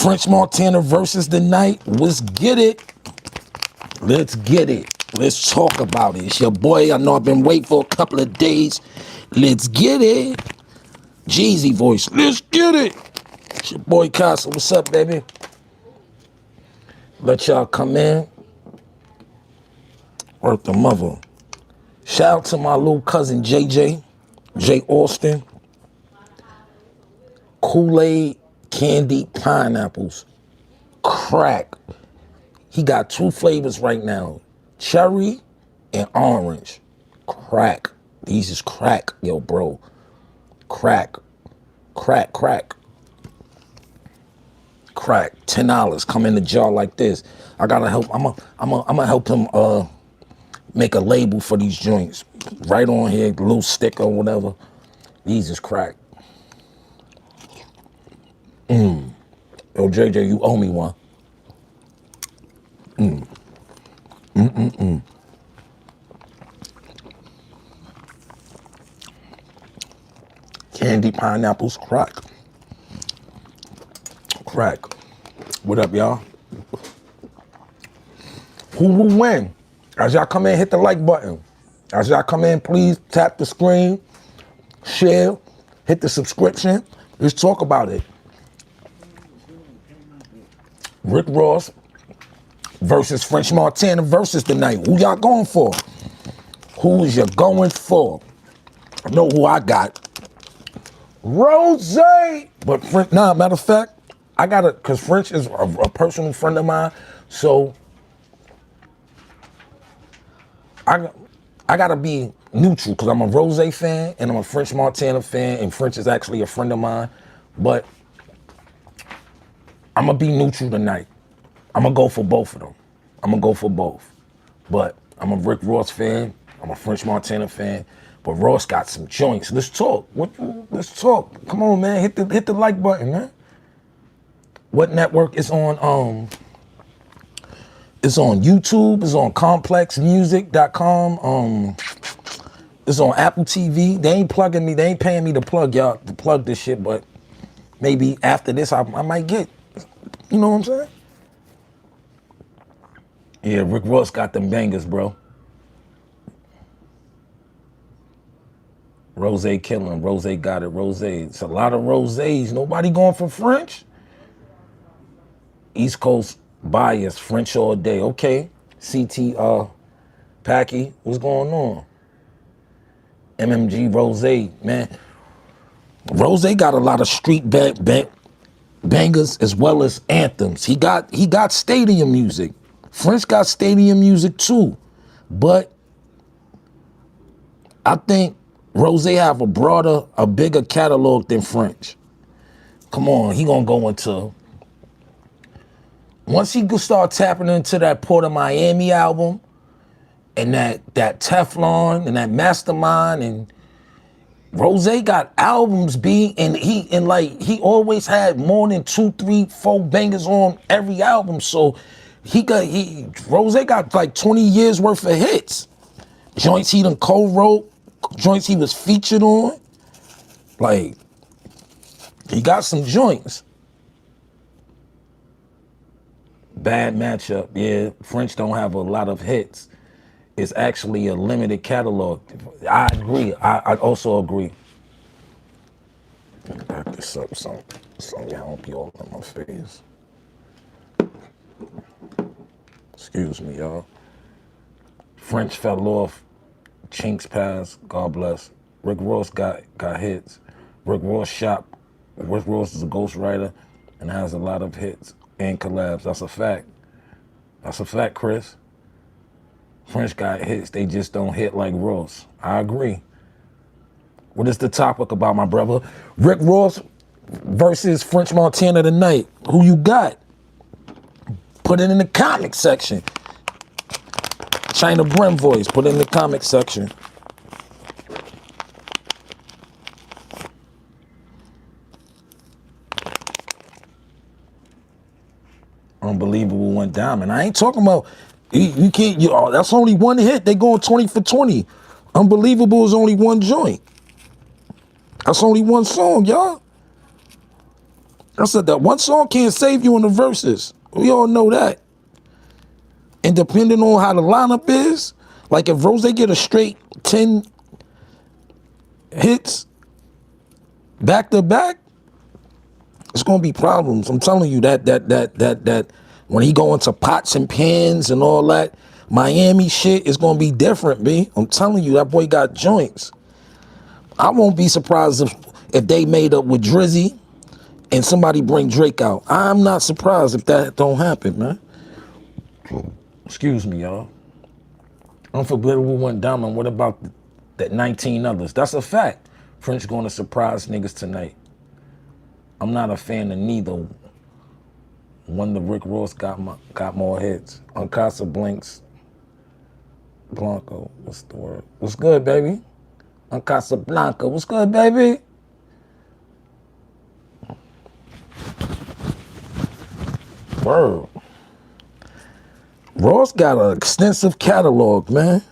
French Montana versus the night. Let's get it. Let's get it. Let's talk about it. It's your boy. I know I've been waiting for a couple of days. Let's get it. Jeezy voice. Let's get it. It's your boy Casa. What's up, baby? Let y'all come in. Work the mother. Shout out to my little cousin JJ, Jay Austin. Kool-Aid, candy, pineapples, crack. He got 2 flavors right now, cherry and orange. Crack. These is crack, yo, bro. Crack. Crack, crack. Crack. $10. Come in the jar like this. I gotta help. I'm gonna help him make a label for these joints. Right on here, a little sticker or whatever. These is crack. Yo, JJ, you owe me one. Candy, pineapples, crack. Crack. What up, y'all? Who will win? As y'all come in, hit the like button. As y'all come in, please tap the screen, share, hit the subscription. Let's talk about it. Rick Ross versus French Montana versus the night. Who y'all going for? Who is you going for? I know who I got. Rose. But French, matter of fact, I got it, because French is a personal friend of mine. So I gotta be neutral, because I'm a Rose fan and I'm a French Montana fan, and French is actually a friend of mine. But I'm gonna be neutral tonight. I'm gonna go for both of them. I'm gonna go for both. But I'm a Rick Ross fan. I'm a French Montana fan. But Ross got some joints. Let's talk. Let's talk. Come on, man. Hit the like button, man. What network is on? It's on YouTube. It's on complexmusic.com. It's on Apple TV. They ain't plugging me. They ain't paying me to plug this shit. But maybe after this, I might get. You know what I'm saying? Yeah, Rick Ross got them bangers, bro. Rose killing. Rose got it. Rose. It's a lot of roses. Nobody going for French. East Coast bias. French all day. Okay. CT Packy. What's going on? MMG Rose. Man. Rose got a lot of street bangers as well as anthems. He got stadium music. French got stadium music too. But I think Rose have a bigger catalog than French. Come on, he gonna go into, once he start tapping into that Port of Miami album and that Teflon and that Mastermind, and Rose got albums, and he always had more than 2, 3, 4 bangers on every album. So Rose got like 20 years worth of hits. Joints he done co-wrote, joints he was featured on. Like, he got some joints. Bad matchup, yeah. French don't have a lot of hits. It's actually a limited catalog. I agree. I also agree. Let me back this up some to help you all in my face. Excuse me, y'all. French fell off. Chinks passed. God bless. Rick Ross got hits. Rick Ross is a ghostwriter and has a lot of hits and collabs. That's a fact. That's a fact, Chris. French got hits. They just don't hit like Ross. I agree. What is the topic about, my brother? Rick Ross versus French Montana tonight. Who you got? Put it in the comment section. China Brim voice. Put it in the comment section. Unbelievable went diamond. I ain't talking about, you can't, that's only one hit. They going 20 for 20. Unbelievable is only one joint. That's only one song, y'all. I said that one song can't save you in the verses. We all know that. And depending on how the lineup is, like if Rose get a straight 10 hits back to back, it's gonna be problems. I'm telling you that when he go into pots and pans and all that, Miami shit is gonna be different, B. I'm telling you, that boy got joints. I won't be surprised if they made up with Drizzy and somebody bring Drake out. I'm not surprised if that don't happen, man. Excuse me, y'all. Unforgettable went diamond. What about that 19 others? That's a fact. French going to surprise niggas tonight. I'm not a fan of neither. When the Rick Ross got more hits. On Casablanca. Blanco, what's the word? What's good, baby? On Casablanca, what's good, baby? Word. Ross got an extensive catalog, man.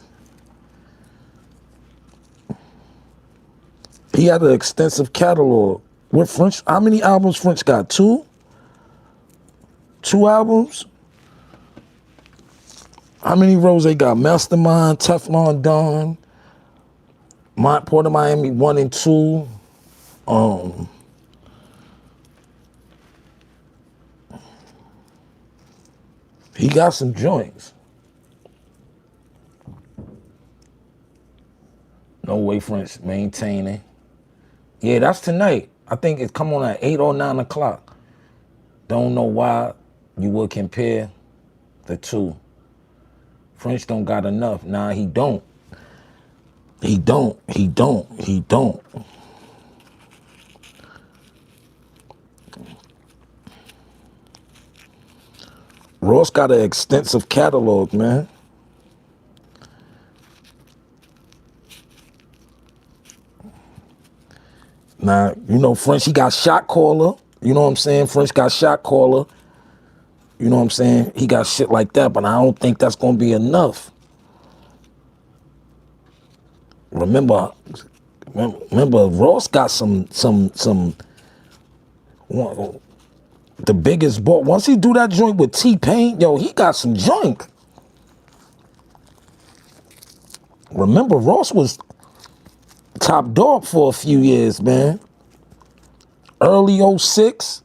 He had an extensive catalog. With French, how many albums French got? Two? Two albums? How many Rose got? Mastermind, Teflon Don, Port of Miami 1 and 2. He got some joints. No Way French maintaining. Yeah, that's tonight. I think it come on at 8 or 9 o'clock. Don't know why you would compare the two. French don't got enough. Nah, he don't. He don't. Ross got an extensive catalog, man. Now, you know, French, he got Shot Caller. You know what I'm saying? French got Shot Caller. You know what I'm saying? He got shit like that, but I don't think that's going to be enough. Remember, Ross got some the biggest ball. Once he do that joint with T-Pain, yo, he got some joint. Remember, Ross was top dog for a few years, man. Early 06.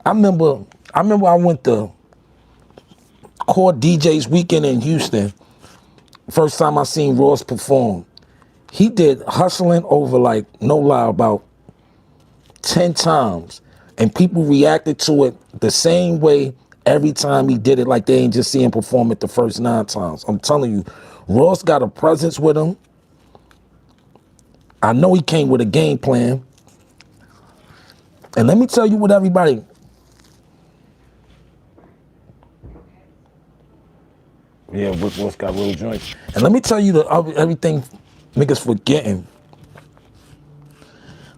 I remember I went to Court DJ's weekend in Houston. First time I seen Ross perform. He did Hustling over, like, no lie, about 10 times. And people reacted to it the same way every time he did it, like they ain't just see him perform it the first 9 times. I'm telling you, Ross got a presence with him. I know he came with a game plan. And let me tell you what everybody... Yeah, Rick Ross got real joints. And let me tell you everything niggas forgetting.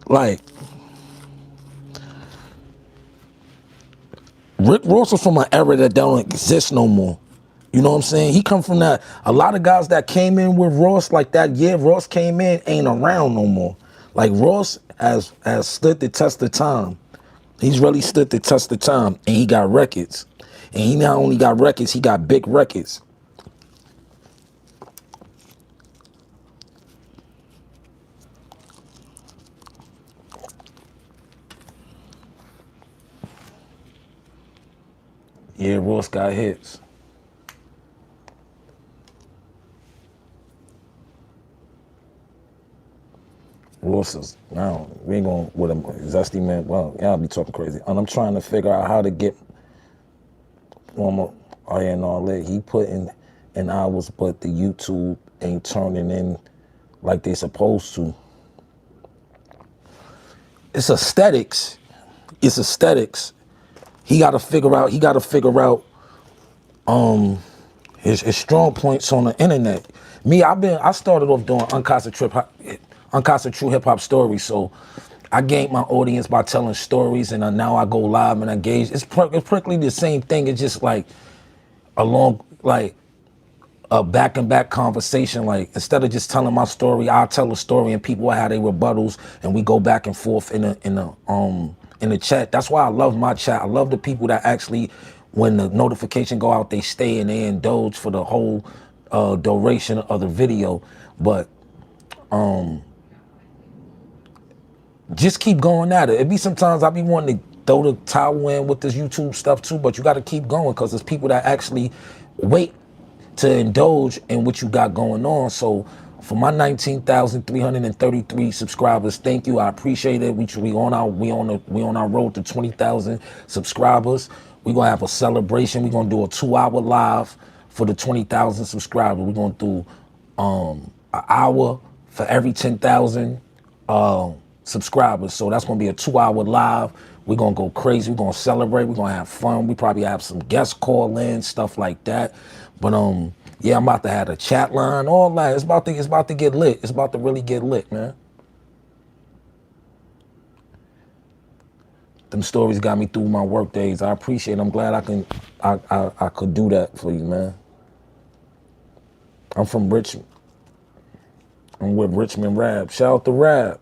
Like, Rick Ross is from an era that don't exist no more. You know what I'm saying? He come from that. A lot of guys that came in with Ross like that year Ross came in ain't around no more. Like, Ross has stood the test of time. He's really stood the test of time, and he got records. And he not only got records, he got big records. Yeah, Ross got hits. Ross is, now, we ain't going with a zesty man. Well, y'all be talking crazy. And I'm trying to figure out how to get and all that. He put in hours, but the YouTube ain't turning in like they supposed to. It's aesthetics. It's aesthetics. He got to figure out his strong points on the internet. Me, I started off doing unconcentrated true hip hop stories. So I gained my audience by telling stories, and now I go live and engage. It's practically the same thing. It's just like a back and back conversation. Like instead of just telling my story, I'll tell a story and people will have their rebuttals and we go back and forth in the chat. That's why I love my chat. I love the people that actually, when the notification go out, they stay and they indulge for the whole duration of the video. But just keep going at it. It be sometimes I be wanting to throw the towel in with this YouTube stuff too, but you got to keep going because there's people that actually wait to indulge in what you got going on. So for my 19,333 subscribers, thank you. I appreciate it. We on our road to 20,000 subscribers. We're gonna have a celebration. We're gonna do a 2-hour live for the 20,000 subscribers. We're gonna do an hour for every 10,000 subscribers. So that's gonna be a 2-hour live. We're gonna go crazy. We're gonna celebrate. We're gonna have fun. We probably have some guests call in, stuff like that. But yeah, I'm about to have a chat line, all that. It's about to get lit. It's about to really get lit, man. Them stories got me through my work days. I appreciate it. I'm glad I could do that for you, man. I'm from Richmond. I'm with Richmond Rab. Shout out to Rab.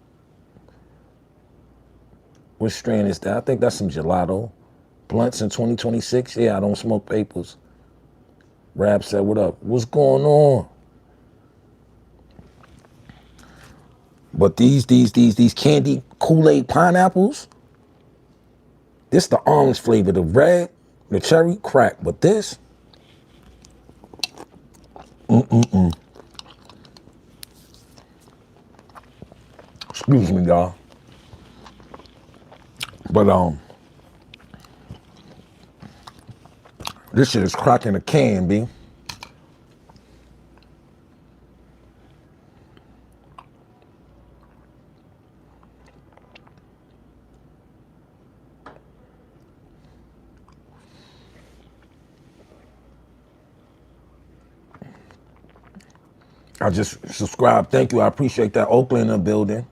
What strain is that? I think that's some gelato. Blunts in 2026. Yeah, I don't smoke papers. Rab said, what up? What's going on? But these candy Kool-Aid pineapples, this the orange flavor, the red, the cherry, crack. But this, excuse me, y'all. But this shit is cracking a can, B. I just subscribed. Thank you. I appreciate that. Oakland in the building.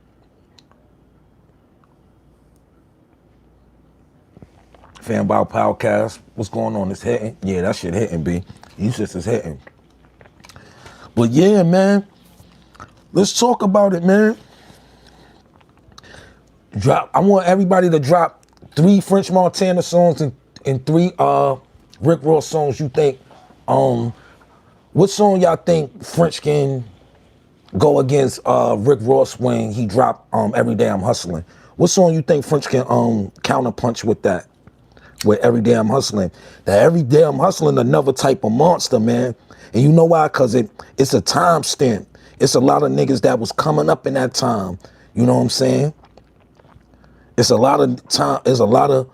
Fanboy Podcast. What's going on? It's hitting. Yeah, that shit hitting, B. You just is hitting. But yeah, man. Let's talk about it, man. I want everybody to drop 3 French Montana songs and 3 Rick Ross songs you think. What song y'all think French can go against Rick Ross when he dropped Every Day I'm Hustling? What song you think French can counterpunch with that? With Every Day I'm Hustling. That Every Day I'm Hustling another type of monster, man. And you know why? Cause it's a time stamp. It's a lot of niggas that was coming up in that time. You know what I'm saying? It's a lot of time, it's a lot of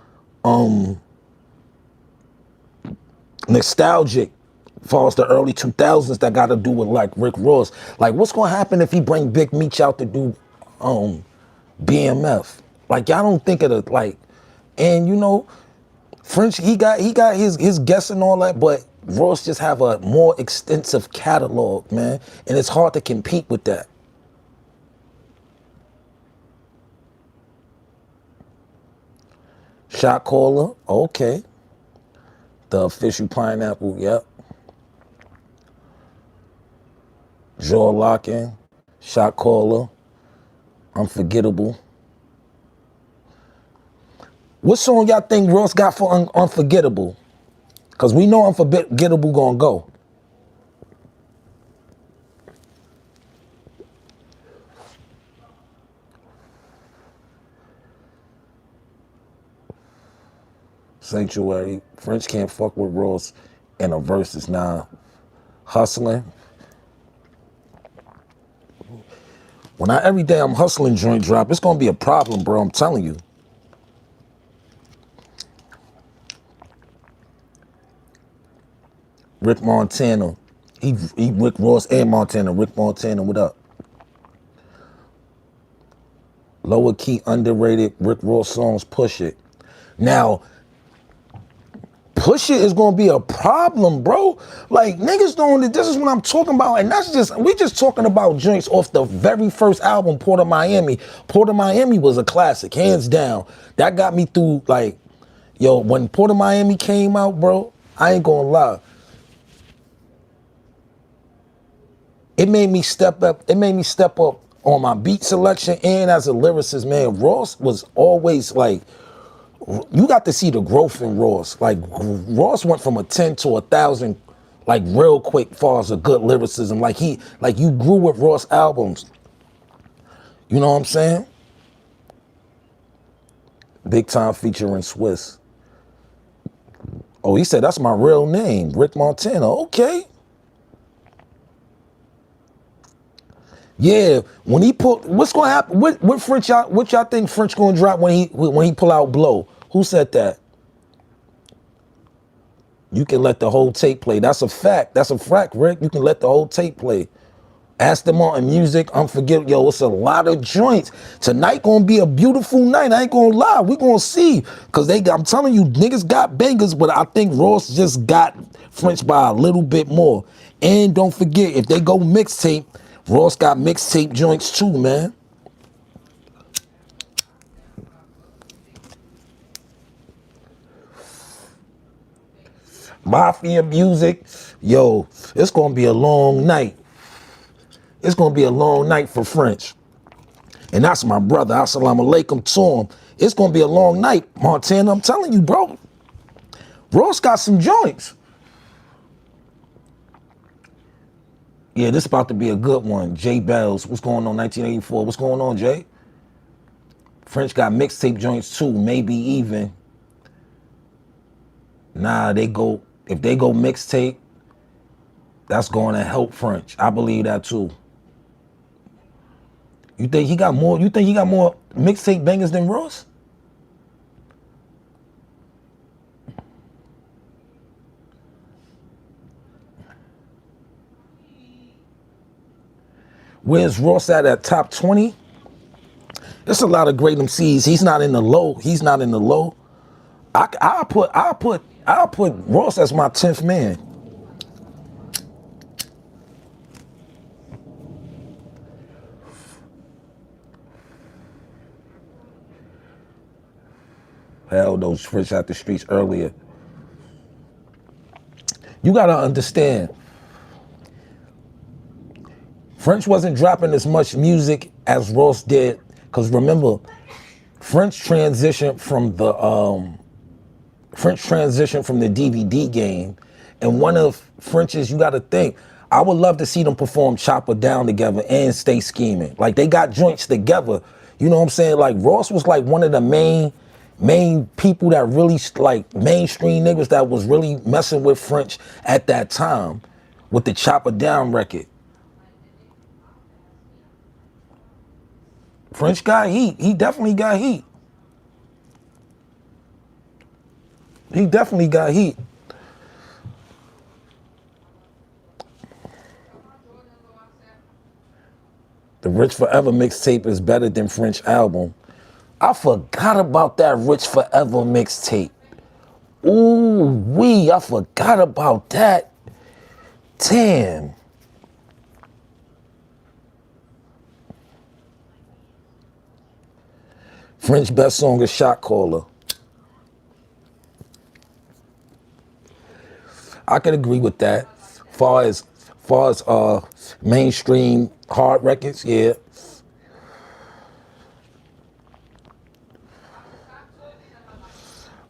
nostalgic far as the early 2000s that got to do with like Rick Ross. Like what's gonna happen if he bring Big Meech out to do BMF? Like y'all don't think of it like, and you know, French, he got his guests and all that, but Ross just have a more extensive catalog, man. And it's hard to compete with that. Shot caller, okay. The official pineapple, yep. Jaw locking, shot caller, unforgettable. What song y'all think Ross got for unforgettable? Cause we know unforgettable gonna go. Sanctuary, French can't fuck with Ross in a versus now. Hustling. When Every Day I'm Hustling joint drop, it's gonna be a problem, bro, I'm telling you. Rick Montana. He Rick Ross and Montana. Rick Montana, what up? Lower key, underrated Rick Ross songs, Push It. Now, Push It is gonna be a problem, bro. Like niggas don't, this is what I'm talking about. And we just talking about joints off the very first album, Port of Miami. Port of Miami was a classic, hands down. That got me through like, yo, when Port of Miami came out, bro, I ain't gonna lie. It made me step up. It made me step up on my beat selection and as a lyricist, man. Ross was always like, you got to see the growth in Ross. Like Ross went from a 10 to 1,000, like real quick, far as a good lyricism. Like you grew with Ross albums. You know what I'm saying? Big Time featuring Swiss. Oh, he said that's my real name, Rick Montana. Okay. Yeah, when he put, what's gonna happen? What French what y'all think French gonna drop when he pull out Blow? Who said that? You can let the whole tape play. That's a fact. That's a fact, Rick. You can let the whole tape play. Ask them on music, unforgettable. Yo, it's a lot of joints. Tonight gonna be a beautiful night. I ain't gonna lie. We gonna see. Cause I'm telling you, niggas got bangers, but I think Ross just got French by a little bit more. And don't forget, if they go mixtape, Ross got mixtape joints too, man. Mafia music. Yo, it's gonna be a long night. It's gonna be a long night for French. And that's my brother. Assalamu alaikum to him. It's gonna be a long night, Montana. I'm telling you, bro. Ross got some joints. Yeah, this about to be a good one. Jay Bells, what's going on, 1984? What's going on, Jay? French got mixtape joints too, maybe even. Nah, if they go mixtape, that's going to help French. I believe that too. You think he got more mixtape bangers than Ross? Where's Ross at top 20? There's a lot of great MCs. He's not in the low. I'll put Ross as my 10th man. Hell, those fresh out the streets earlier. You gotta understand, French wasn't dropping as much music as Ross did, because remember, French transitioned from the DVD game, and one of French's, you gotta think, I would love to see them perform Chopper Down together and Stay Scheming. Like they got joints together. You know what I'm saying? Like Ross was like one of the main people that really like mainstream niggas that was really messing with French at that time with the Chopper Down record. French got heat. He definitely got heat. He definitely got heat. The Rich Forever mixtape is better than French album. I forgot about that Rich Forever mixtape. Ooh wee, I forgot about that. Damn. French best song is Shot Caller. I can agree with that. Far as mainstream hard records, yeah.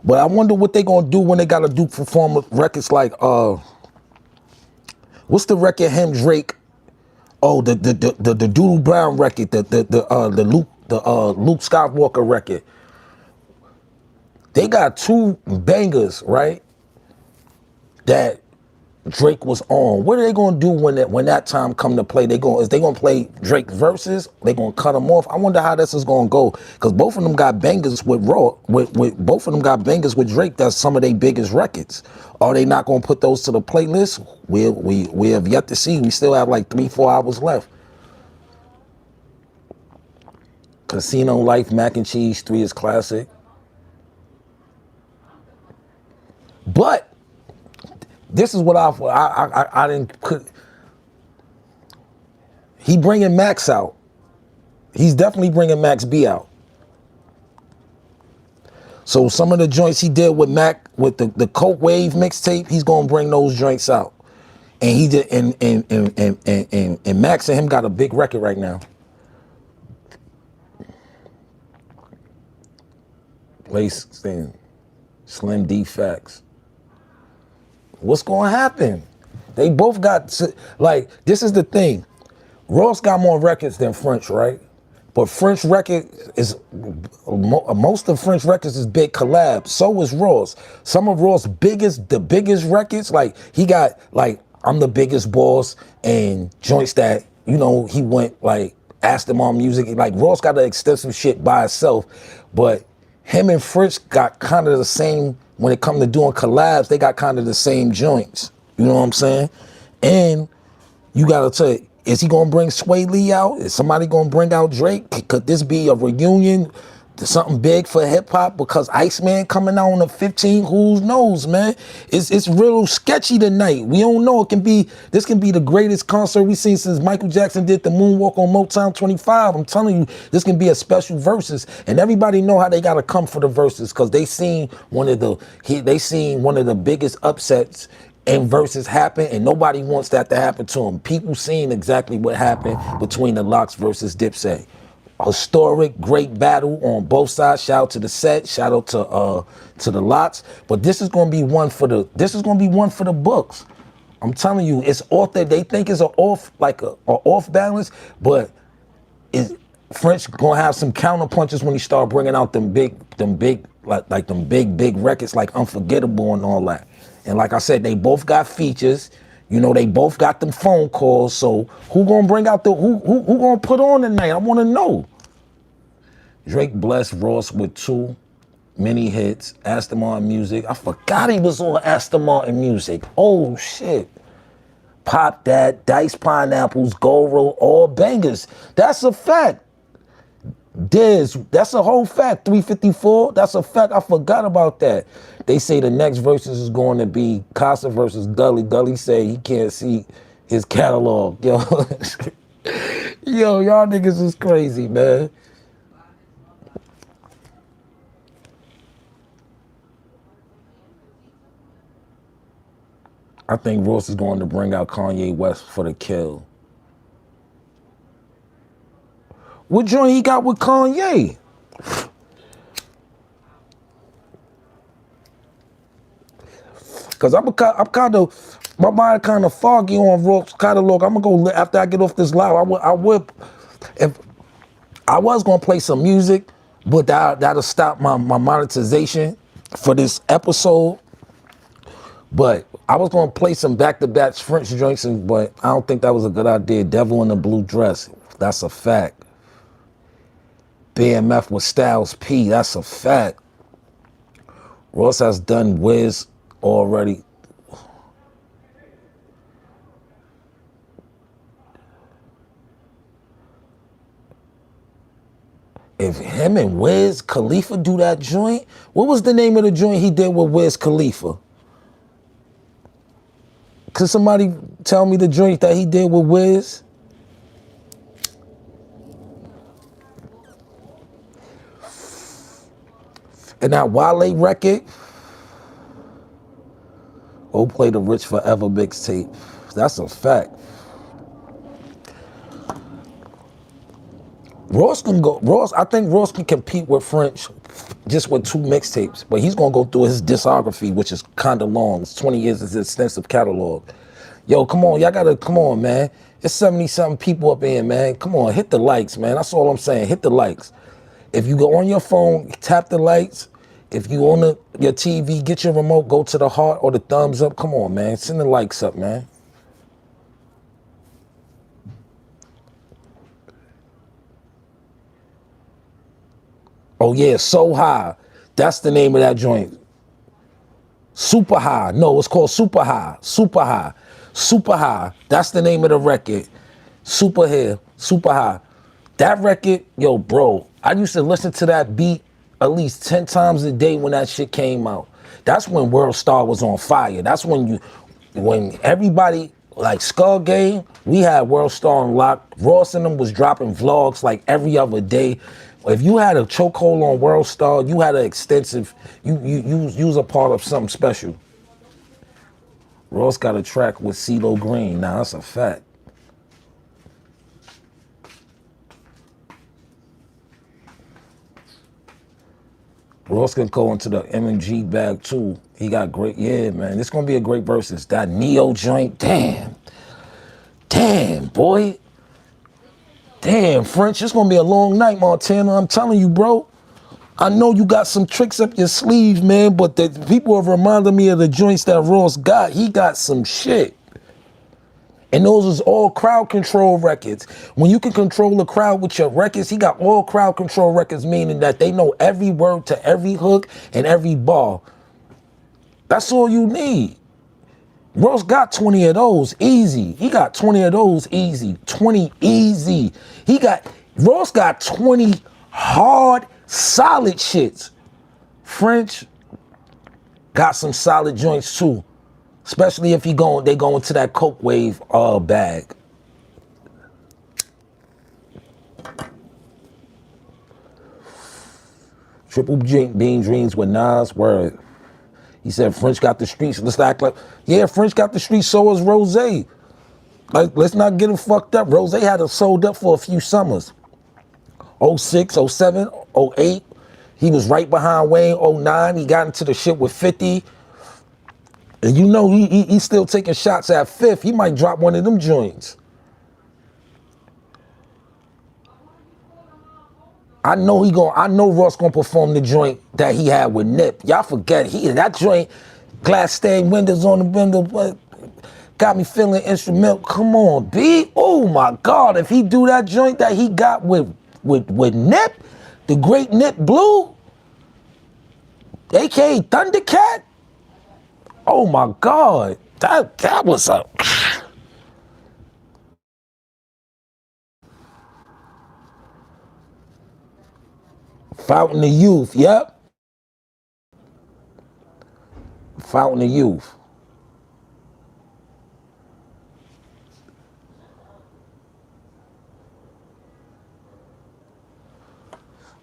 But I wonder what they gonna do when they gotta do perform records like what's the record him Drake? Oh, the Doodle Brown record, the Luke Skywalker record. They got two bangers, right? That Drake was on. What are they gonna do when that time come to play? Is they gonna play Drake verses? They gonna cut them off? I wonder how this is gonna go, because both of them got bangers with both of them got bangers with Drake. That's some of their biggest records. Are they not gonna put those to the playlist? We have yet to see. We still have like 3-4 hours left. Casino Life, Mac and Cheese 3 is classic. But this is what I didn't put. He bringing Max out. He's definitely bringing Max B out. So some of the joints he did with Mac, with the Coke Wave mixtape, he's gonna bring those joints out. And he did, and Max and him got a big record right now. Lace thing, Slim D Facts. What's gonna happen? They both got, like, this is the thing. Ross got more records than French, right? But French record is, most of French records is big collabs. So is Ross. Some of Ross' the biggest records, like he got like I'm the Biggest Boss and joints that, you know, he went like asked him on music. Like Ross got the extensive shit by itself, but him and French got kind of the same when it come to doing collabs. They got kind of the same joints. You know what I'm saying? And you gotta say, is he gonna bring Sway Lee out? Is somebody gonna bring out Drake? Could this be a reunion to something big for hip hop? Because Iceman coming out on the 15, who knows, man? It's real sketchy tonight. We don't know. This can be the greatest concert we've seen since Michael Jackson did the Moonwalk on Motown 25. I'm telling you, this can be a special versus, and everybody know how they gotta come for the verses because they seen one of the biggest upsets and verses happen, and nobody wants that to happen to them. People seeing exactly what happened between the Lox versus Dipset. Historic, great battle on both sides. Shout out to the set. Shout out to the Lox. But this is gonna be one for the books. I'm telling you, it's off that they think it's a off balance, but is French gonna have some counter punches when he start bringing out them big records like Unforgettable and all that. And like I said, they both got features. You know, they both got them phone calls. So who gonna bring out who gonna put on tonight? I wanna know. Drake blessed Ross with 2 mini hits, Aston Martin Music. I forgot he was on Aston Martin Music. Oh shit. Pop That, Dice Pineapples, Gold Roll, all bangers. That's a fact. Diz, that's a whole fact. 354, that's a fact. I forgot about that. They say the next verses is going to be Casa versus Gully. Gully say he can't see his catalog. Yo, yo, y'all niggas is crazy, man. I think Ross is going to bring out Kanye West for the kill. What joint he got with Kanye? Cause I'm kind of, my mind kind of foggy on Ross catalog. I'm gonna go after I get off this live. I would, if I was gonna play some music, but that'll stop my monetization for this episode. But I was gonna play some back-to-back French joints, but I don't think that was a good idea. Devil in the Blue Dress, that's a fact. BMF with Styles P, that's a fact. Ross has done Wiz already. If him and Wiz Khalifa do that joint, what was the name of the joint he did with Wiz Khalifa? Could somebody tell me the joint that he did with Wiz? And that Wale record, go play the Rich Forever mixtape. That's a fact. I think Ross can compete with French just with 2 mixtapes, but he's gonna go through his discography, which is kinda long. It's 20 years of his extensive catalog. Yo, come on, y'all gotta, come on, man. It's 70-something people up in here, man. Come on, hit the likes, man. That's all I'm saying, hit the likes. If you go on your phone, tap the likes. If you on your TV, get your remote, go to the heart or the thumbs up. Come on, man, send the likes up, man. Oh yeah, So High. That's the name of that joint. Super High. No, it's called Super High. Super High. Super High. That's the name of the record. Super High. Super High. That record, yo, bro, I used to listen to that beat at least 10 times a day when that shit came out. That's when World Star was on fire. That's when everybody, like Skull Game, we had World Star on lock. Ross and them was dropping vlogs like every other day. If you had a chokehold on World Star, you had an extensive, you was a part of something special. Ross got a track with CeeLo Green. Now that's a fact. Ross can go into the M&G bag too. He got great, yeah, man. This gonna be a great versus. That Neo joint, damn. Damn, boy. Damn, French, it's gonna be a long night, Montana. I'm telling you, bro. I know you got some tricks up your sleeve, man, but the people have reminded me of the joints that Ross got. He got some shit. And those is all crowd control records. When you can control the crowd with your records, he got all crowd control records, meaning that they know every word to every hook and every bar. That's all you need. Ross got 20 of those easy. He got 20 of those easy. 20 easy. Ross got 20 hard, solid shits. French got some solid joints too. Especially if they go into that Coke Wave bag. Triple Bean Dreams with Nas, word. He said French got the streets. Let's act like, yeah, French got the streets, so is Rose. Like, let's not get him fucked up. Rose had it sold up for a few summers. 06, 07, 08. He was right behind Wayne. 09, he got into the shit with 50. And you know he's still taking shots at fifth. He might drop one of them joints. I know Ross gonna perform the joint that he had with Nip. Y'all forget that joint, glass stained windows on the window, got me feeling instrumental. Come on, B. Oh my God, if he do that joint that he got with Nip, the great Nip Blue, aka Thundercat. Oh my God, that was a Fountain of Youth, yep. Fountain of Youth.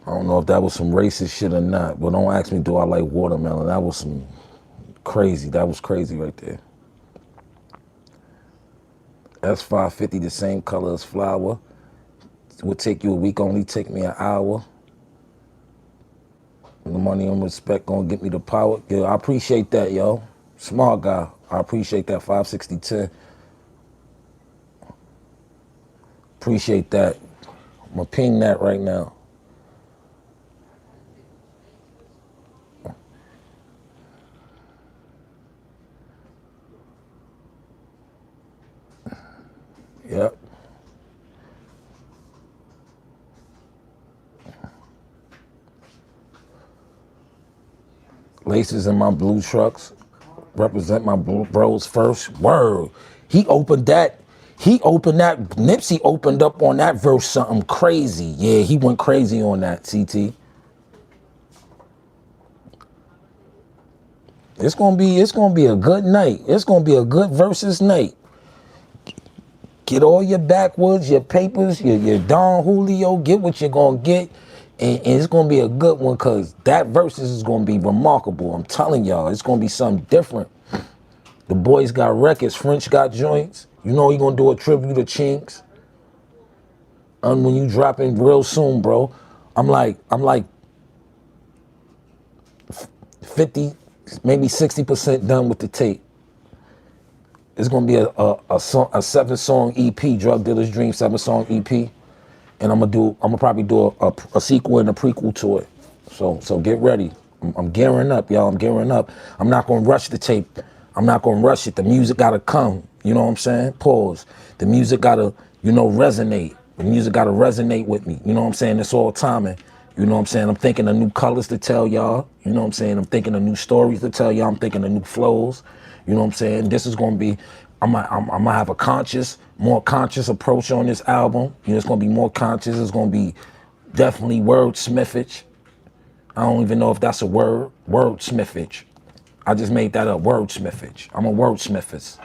I don't know if that was some racist shit or not, but don't ask me, do I like watermelon? That was some crazy. That was crazy right there. S550, the same color as flour. It would take you a week, only take me an hour. The money and respect gonna get me the power. Yeah, I appreciate that, yo. Smart guy. I appreciate that. 56010. Appreciate that. I'm gonna ping that right now. Yep. Laces in my blue trucks. Represent my bros first. Word. He opened that. Nipsey opened up on that verse something crazy. Yeah, he went crazy on that, CT. It's gonna be a good night. It's gonna be a good versus night. Get all your backwoods, your papers, your Don Julio, get what you're gonna get. And it's gonna be a good one, cause that versus is gonna be remarkable. I'm telling y'all, it's gonna be something different. The boys got records, French got joints. You know he gonna do a tribute to Chinks. And when you dropping real soon, bro, I'm like 50, maybe 60% done with the tape. It's gonna be a 7-song EP, Drug Dealer's Dream 7-song EP. And I'm gonna probably do a sequel and a prequel to it. So get ready. I'm gearing up, y'all. I'm gearing up. I'm not gonna rush the tape. I'm not gonna rush it. The music gotta come. You know what I'm saying? Pause. The music gotta, resonate. The music gotta resonate with me. You know what I'm saying? It's all timing. You know what I'm saying? I'm thinking of new colors to tell y'all. You know what I'm saying? I'm thinking of new stories to tell y'all. I'm thinking of new flows. You know what I'm saying? This is gonna be, I'm gonna have a more conscious approach on this album. It's gonna be more conscious. It's gonna be definitely wordsmithage. I don't even know if that's a word, wordsmithage. I just made that up, wordsmithage. I'm a wordsmithist.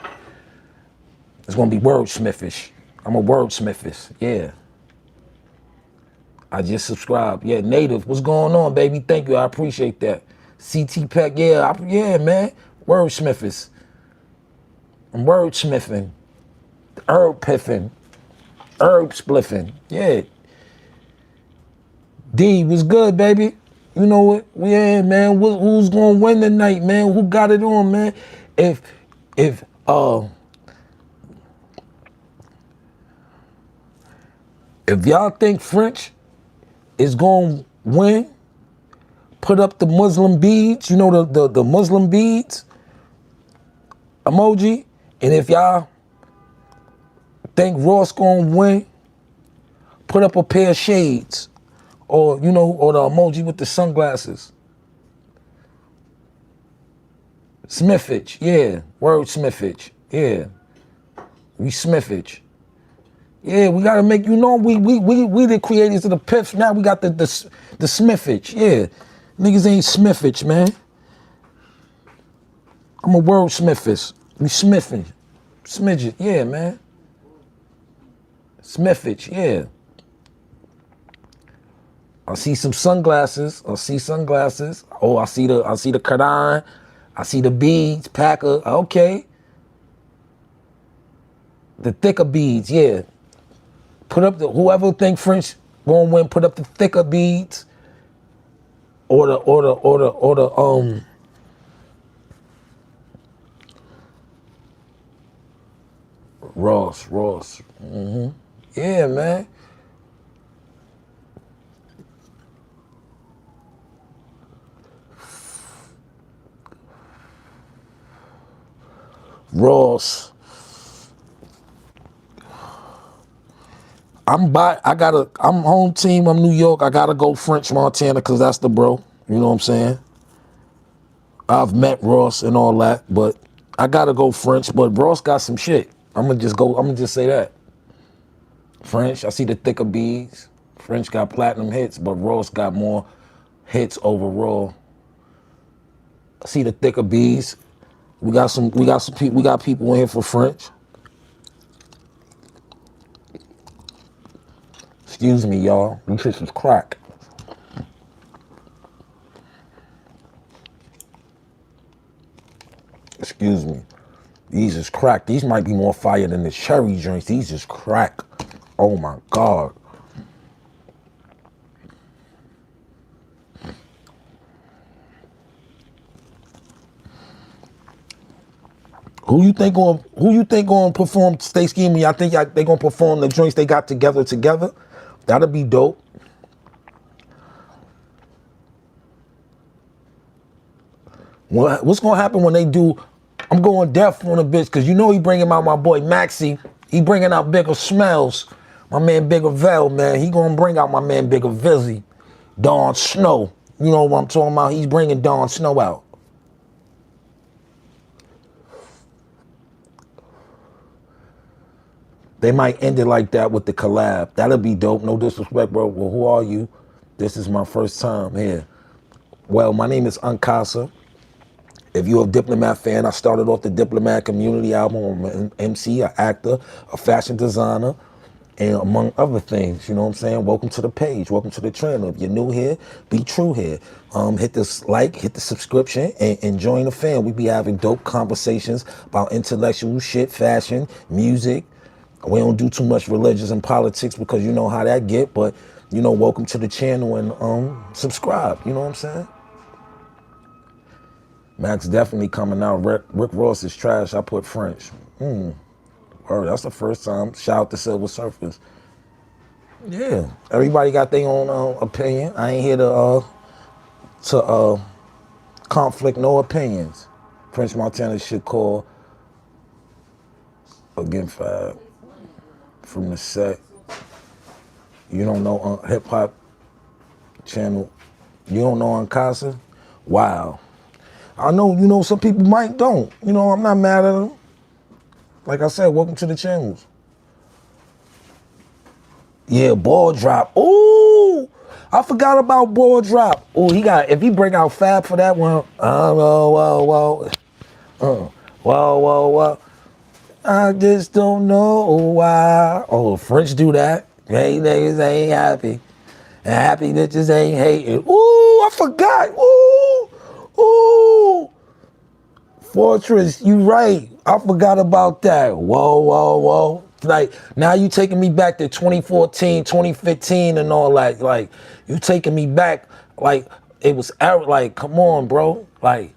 It's gonna be wordsmithish. I'm a wordsmithist, yeah. I just subscribed. Yeah, Native, what's going on, baby? Thank you, I appreciate that. CT Peck, yeah, man, wordsmithist. I'm wordsmithing, herb piffing, herb spliffing. Yeah. D was good, baby. You know what? Yeah, man. Who's gonna win tonight, man? Who got it on, man? If y'all think French is gonna win, put up the Muslim beads. You know the Muslim beads emoji. And if y'all think Ross gonna win, put up a pair of shades, or you know, or the emoji with the sunglasses. Smithage, yeah, word Smithage, yeah, we Smithage. Yeah, we gotta make, you know, we the creators of the piff. Now we got the Smithage, yeah. Niggas ain't Smithage, man. I'm a word Smithage. We smithing, smidget, yeah, man. Smithage, yeah. I see some sunglasses. I see sunglasses. Oh, I see the Quran. I see the beads, packer. Okay. The thicker beads, yeah. Put up the, whoever think French gonna win, put up the thicker beads. Or the Ross. Mm-hmm. Yeah, man. Ross. I'm home team, I'm New York. I gotta go French Montana because that's the bro. You know what I'm saying? I've met Ross and all that, but I gotta go French. But Ross got some shit. I'm gonna just say that. French, I see the thicker beads. French got platinum hits, but Ross got more hits overall. I see the thicker beads. We got people in here for French. Excuse me, y'all. These shits is crack. Excuse me. These is crack. These might be more fire than the cherry drinks. These is crack. Oh my God. Who you think gonna perform Stay Scheming? Y'all think they gonna perform the joints they got together? That'll be dope. What's gonna happen when they do? I'm going deaf on a bitch because you know he bringing out my boy Maxie. He bringing out Bigger Smells. My man Bigger Vel, man. He gonna bring out my man Bigger Vizzy. Dawn Snow. You know what I'm talking about? He's bringing Dawn Snow out. They might end it like that with the collab. That'll be dope. No disrespect, bro. Well, who are you? This is my first time here. Well, my name is Uncasa. If you're a Diplomat fan, I started off the Diplomat Community album. I'm an MC, an actor, a fashion designer, and among other things, you know what I'm saying? Welcome to the page, welcome to the channel. If you're new here, be true here. Hit this like, hit the subscription, and join the fam. We be having dope conversations about intellectual shit, fashion, music. We don't do too much religious and politics because you know how that get, but you know, welcome to the channel and subscribe, you know what I'm saying? Max definitely coming out. Rick Ross is trash. I put French. Word, that's the first time. Shout out to Silver Surfers. Yeah, everybody got their own opinion. I ain't here to conflict no opinions. French Montana should call again Fab from the set. You don't know hip hop channel. You don't know Uncasa? Wow. I know, you know, some people might don't. You know, I'm not mad at them. Like I said, welcome to the channels. Yeah, Ball Drop. Ooh, I forgot about Ball Drop. Ooh, if he bring out Fab for that one, whoa. I just don't know why. Oh, French do that. Hey, niggas ain't happy. And happy bitches ain't hating. Ooh, I forgot. Ooh. Fortress, you right. I forgot about that. Whoa, whoa, whoa. Like, now you taking me back to 2014, 2015 and all that. Like, you taking me back like it was, like, come on, bro. Like,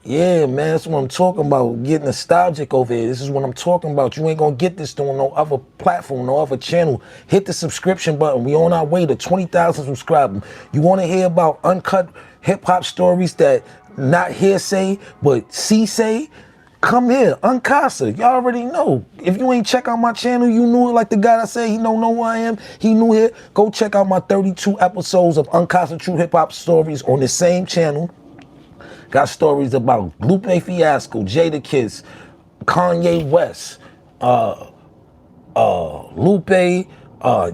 yeah, man, that's what I'm talking about. Getting nostalgic over here. This is what I'm talking about. You ain't gonna get this on no other platform, no other channel. Hit the subscription button. We on our way to 20,000 subscribers. You wanna hear about uncut hip-hop stories that not hearsay, but say? Come here, Uncasa. Y'all already know. If you ain't check out my channel, you knew it like the guy that said he don't know who I am. He knew it. Go check out my 32 episodes of Uncasa True Hip Hop Stories on the same channel. Got stories about Lupe Fiasco, Jada Kiss, Kanye West, Lupe,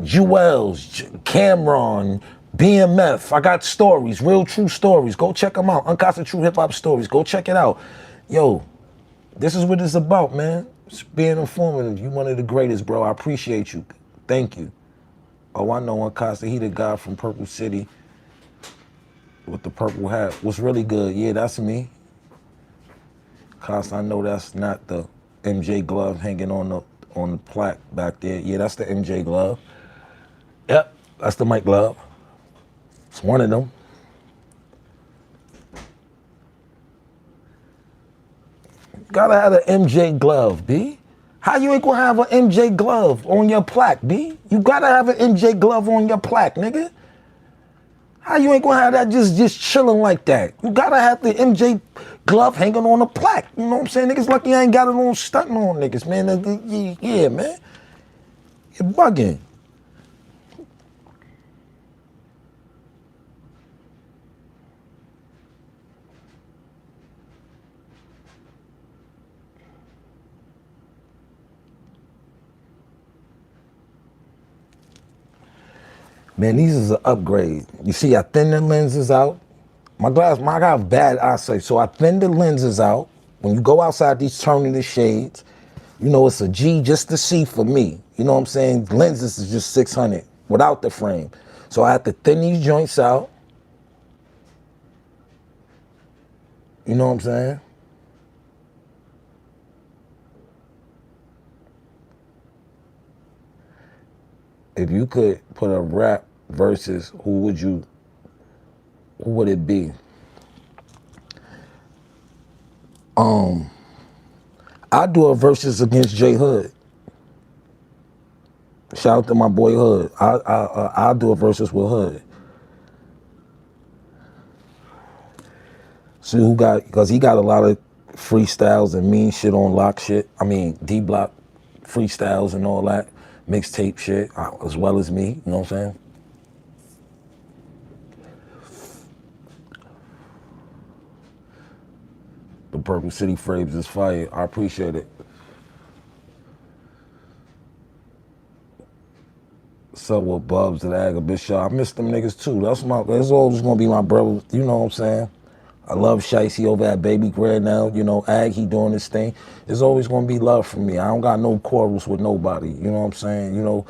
Jewels, Cameron, BMF. I got stories, real true stories. Go check them out. Uncasa True Hip Hop Stories. Go check it out. Yo, this is what it's about, man. It's being informative. You one of the greatest, bro. I appreciate you. Thank you. Oh, I know Uncasa. He the guy from Purple City with the purple hat. What's really good? Yeah, that's me. Cause I know that's not the MJ glove hanging on the plaque back there. Yeah, that's the MJ glove. Yep, that's the Mike glove. It's one of them. Gotta have an MJ glove, B. How you ain't gonna have an MJ glove on your plaque, B? You gotta have an MJ glove on your plaque, nigga. How you ain't gonna have that just chilling like that? You gotta have the MJ glove hanging on a plaque. You know what I'm saying? Niggas lucky I ain't got it on stunting on niggas, man. Yeah, man. You're bugging. Man, these is an upgrade. You see, I thin the lenses out. I got bad eyesight, so I thin the lenses out. When you go outside, these turning the shades. You know, it's a G just to see for me. You know what I'm saying? Lenses is just 600 without the frame. So I have to thin these joints out. You know what I'm saying? If you could put a rap versus who would it be? I'd do a versus against J Hood. Shout out to my boy Hood. I'll do a versus with Hood. See who got, because he got a lot of freestyles and mean shit on lock shit. I mean, D-Block freestyles and all that. Mixtape shit, as well as me, you know what I'm saying? The Purple City Frames is fire. I appreciate it. What's up with Bubs and Aga Bishop? I miss them niggas too. That's always gonna be my brother. You know what I'm saying? I love Shicey over at Baby Grand now. You know, Ag, he doing his thing. There's always gonna be love for me. I don't got no quarrels with nobody. You know what I'm saying? You know,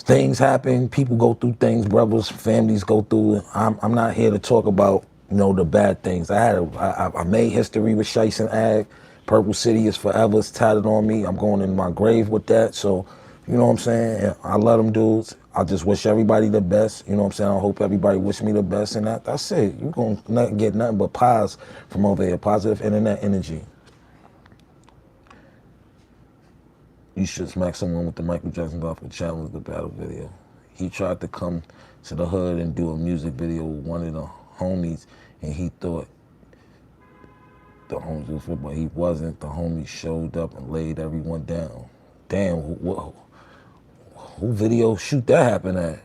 things happen. People go through things. Brothers, families go through. I'm not here to talk about, you know, the bad things. I made history with Shicey and Ag. Purple City is forever. It's tatted on me. I'm going in my grave with that. So, you know what I'm saying? I love them dudes. I just wish everybody the best. You know what I'm saying? I hope everybody wish me the best, and that's it. You're going to get nothing but pause from over here, positive internet energy. You should smack someone with the Michael Jackson Gospel Challenge, the battle video. He tried to come to the hood and do a music video with one of the homies, and he thought the homies was with, but he wasn't. The homies showed up and laid everyone down. Damn, who video shoot that happen at?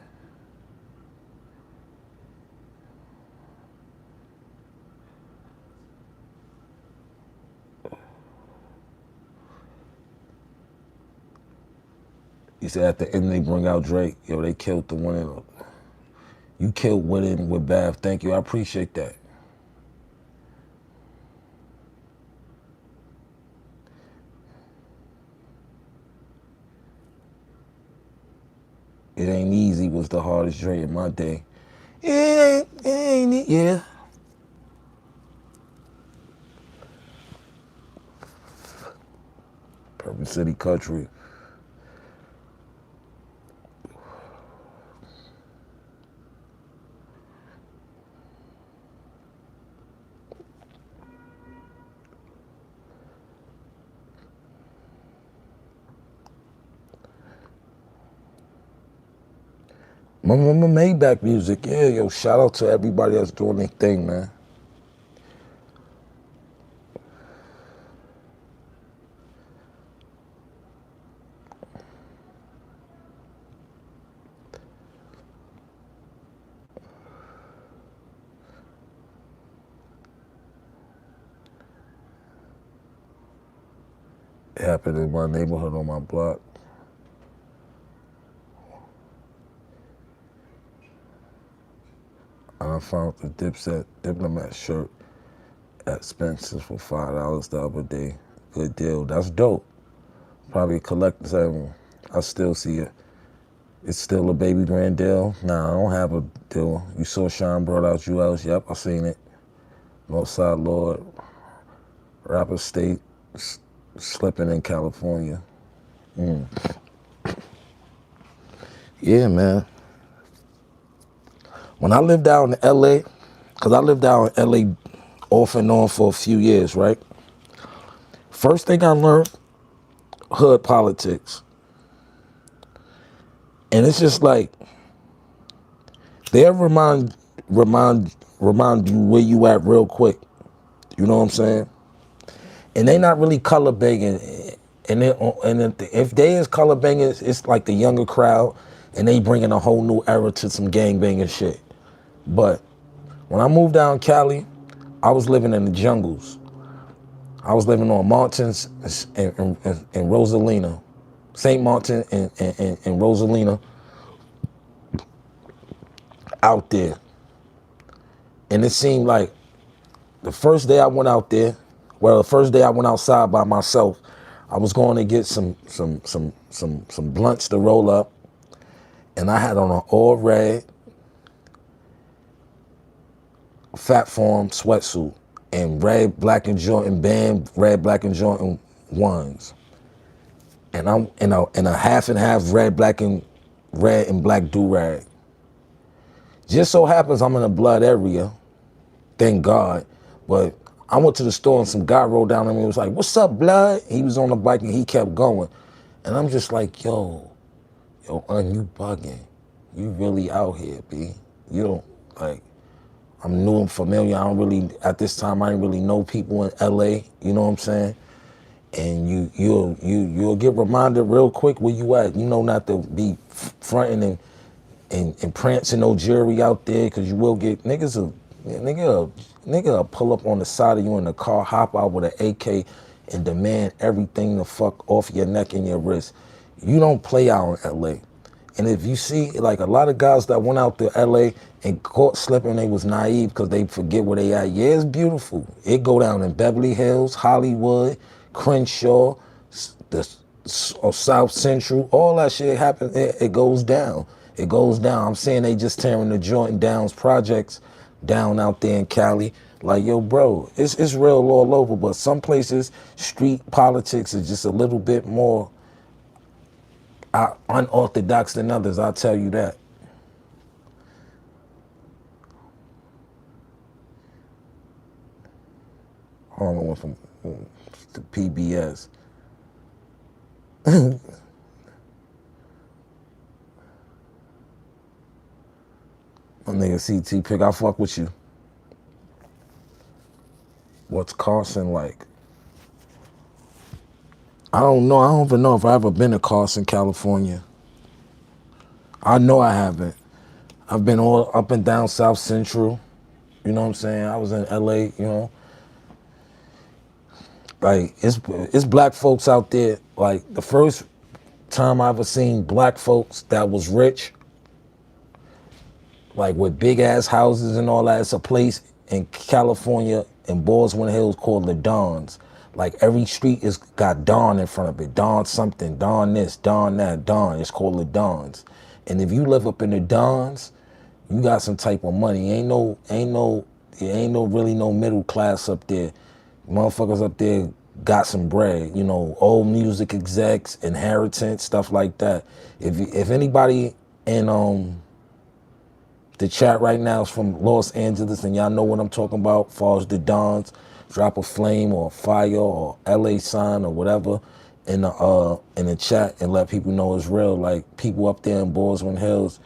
He said at the end they bring out Drake. Yo, they killed the one in the, you killed Winning with Bath. Thank you, I appreciate that. It Ain't Easy was the hardest Dre in my day. It ain't, yeah. city country. My Maybach music, yeah, yo, shout out to everybody that's doing their thing, man. It happened in my neighborhood on my block. I found the Dipset Diplomat shirt at Spencer's for $5 the other day. Good deal. That's dope. Probably a collector's item. I still see it. It's still a baby grand deal. Nah, I don't have a deal. You saw Sean brought out ULs. Yep, I seen it. Northside Lord, Rapper State, slipping in California. Yeah, man. When I lived out in LA, because I lived out in LA off and on for a few years, right? First thing I learned, hood politics. And it's just like, they'll remind you where you at real quick. You know what I'm saying? And they not really color banging. If they is color banging, it's like the younger crowd, and they bringing a whole new era to some gang banging shit. But when I moved down Cali, I was living in the jungles. I was living on Martins and Rosalina, St. Martin and Rosalina, out there. And it seemed like the first day I went out there, the first day I went outside by myself, I was going to get some blunts to roll up, and I had on an all red Fat Form sweatsuit and red, black, and Jordan band, red, black, and Jordan ones. And I'm in a half and half red, black, and red and black do-rag. Just so happens I'm in a blood area, thank God. But I went to the store and some guy rolled down on me and was like, "What's up, blood?" He was on the bike and he kept going. And I'm just like, yo, you bugging. You really out here, B. You don't, like, I'm new and familiar. I don't really, at this time, I didn't really know people in LA, you know what I'm saying? And you'll get reminded real quick where you at. You know not to be fronting and prancing no jury out there, because you will get, nigga will pull up on the side of you in the car, hop out with an AK and demand everything the fuck off your neck and your wrist. You don't play out in LA. And if you see, like, a lot of guys that went out to LA and caught slipping, they was naive because they forget where they at. Yeah, it's beautiful. It go down in Beverly Hills, Hollywood, Crenshaw, South Central, all that shit happens. It goes down. It goes down. I'm saying they just tearing the Jordan Downs projects down out there in Cali. Like, yo, bro, it's real all over, but some places, street politics is just a little bit more unorthodox than others, I'll tell you that. Hold on, went from to PBS. My nigga CT Pick, I fuck with you. What's Carson like? I don't know. I don't even know if I ever been to Carson, California. I know I haven't. I've been all up and down South Central. You know what I'm saying? I was in LA, you know. Like, it's black folks out there. Like, the first time I ever seen black folks that was rich, like with big ass houses and all that, it's a place in California in Baldwin Hills called the Dons. Like, every street is got Don in front of it. Don something, Don this, Don that, Don. It's called the Dons. And if you live up in the Dons, you got some type of money. Ain't no really no middle class up there. Motherfuckers up there got some bread. You know, old music execs, inheritance, stuff like that. If anybody in the chat right now is from Los Angeles and y'all know what I'm talking about, far as the Dons, drop a flame or a fire or LA sign or whatever in the chat and let people know it's real. Like people up there in Baldwin Hills,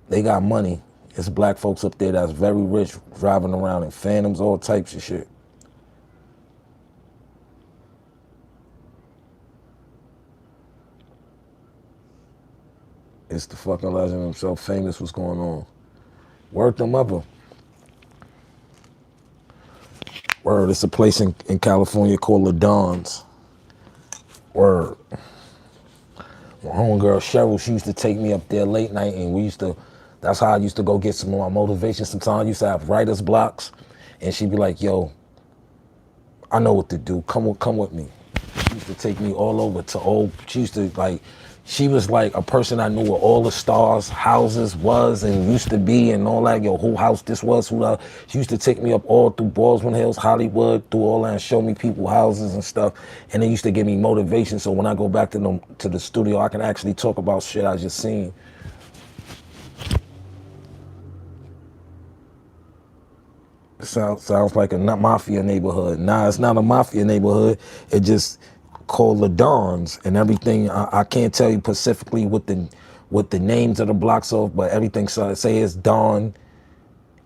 they got money. It's black folks up there that's very rich, driving around in phantoms, all types of shit. It's the fucking legend himself, famous. What's going on? Word them up. Word, it's a place in California called La Don's. Word. My homegirl Cheryl, she used to take me up there late night and that's how I used to go get some of my motivation. Sometimes I used to have writer's blocks and she'd be like, yo, I know what to do. Come with me. She used to take me all over to she was like a person I knew where all the stars' houses was and used to be and all that. Yo, who house this was, who that. She used to take me up all through Baldwin Hills, Hollywood, through all that and show me people houses and stuff. And they used to give me motivation. So when I go back to the studio, I can actually talk about shit I just seen. Sounds like a not mafia neighborhood. Nah, it's not a mafia neighborhood. It just called the Dons and everything. I can't tell you specifically what the names of the blocks of, but everything say it's Don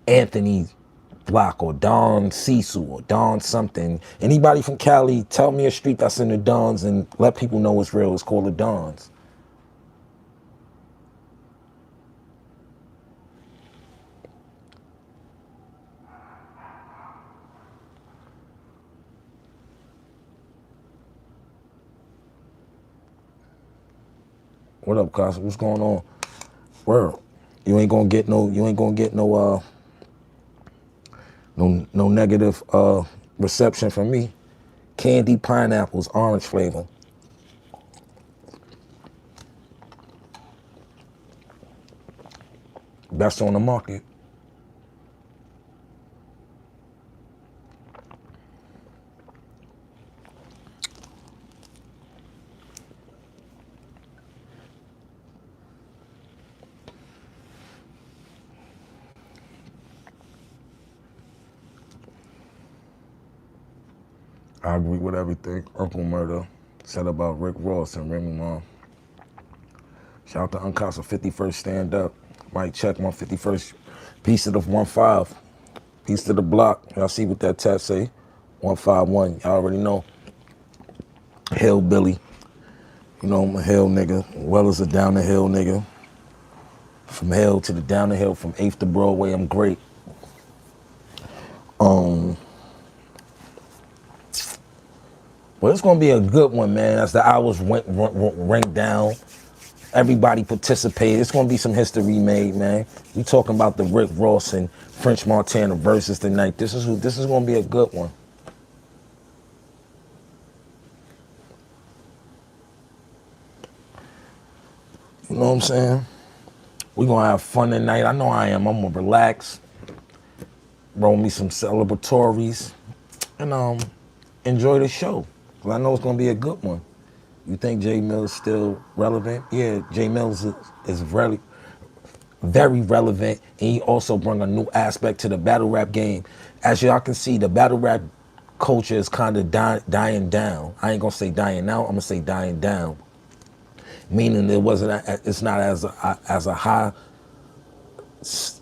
Anthony block or Don Cecil or Don something. Anybody from Cali, tell me a street that's in the Dons and let people know it's real. It's called the Dons. What up, Casa? What's going on? Word. You ain't gonna get no no negative reception from me. Candy pineapples, orange flavor. Best on the market. I agree with everything Uncle Murder said about Rick Ross and Remy Ma. Shout out to Uncasa 51st Stand Up. Might check my 51st piece of the 1-5. Piece of the block. Y'all see what that tat say? 151. Y'all already know. Hillbilly. You know I'm a hill nigga. Well as a down the hill nigga. From hell to the down the hill, from 8th to Broadway, I'm great. Well, it's gonna be a good one, man. As the hours ranked down, everybody participated. It's gonna be some history made, man. We talking about the Rick Ross and French Montana versus tonight. This is gonna be a good one. You know what I'm saying? We gonna have fun tonight. I know I am. I'm gonna relax, roll me some celebratories, and enjoy the show. Cause I know it's gonna be a good one. You think Jay Mills still relevant? Yeah, Jay Mills is very, very relevant, and he also brought a new aspect to the battle rap game. As y'all can see, the battle rap culture is kind of dying down. I ain't gonna say dying out. I'm gonna say dying down, meaning it's not as a high. It's